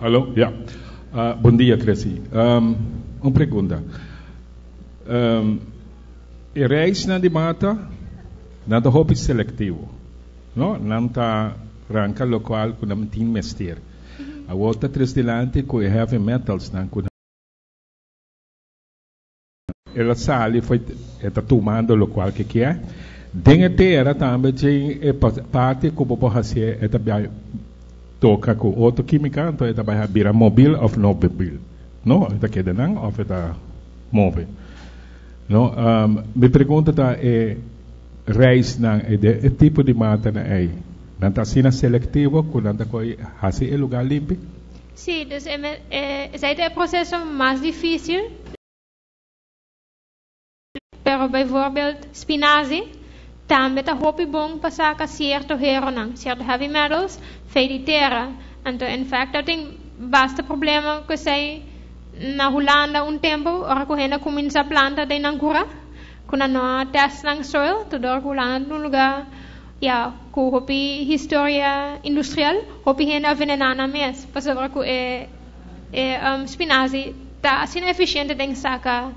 Alô? Yeah. Bom dia, Cresci. Uma pergunta. A reis na de mata, não é hobby seletivo. Não? Não está ranca local com a team mester. A outra três delante com heavy metals não com ela sali foi está tomando local que é. Dentro era também tem parte que o fazer é também toca com outra química, então é também vira móvel ou não móvel. Não, é que não ou é móvel. Não, me pergunta é reis não é tipo de mata não é. Não está sendo seletivo quando está coi fazer o lugar limpo. Sim, dus esse é o processo mais difícil. Pero bijvoorbeeld spinazie, também está muito bom para sacar certo heavy metals, feitera. Então, em fato, tem bastante problema que sei na Holanda tempo, ora correndo começa a planta de Nancura, quando não test na soil, tudo Holanda num lugar, com hopi história industrial, hopi renda venenana mesmo, para saber que spinazie está assim eficiente de sacar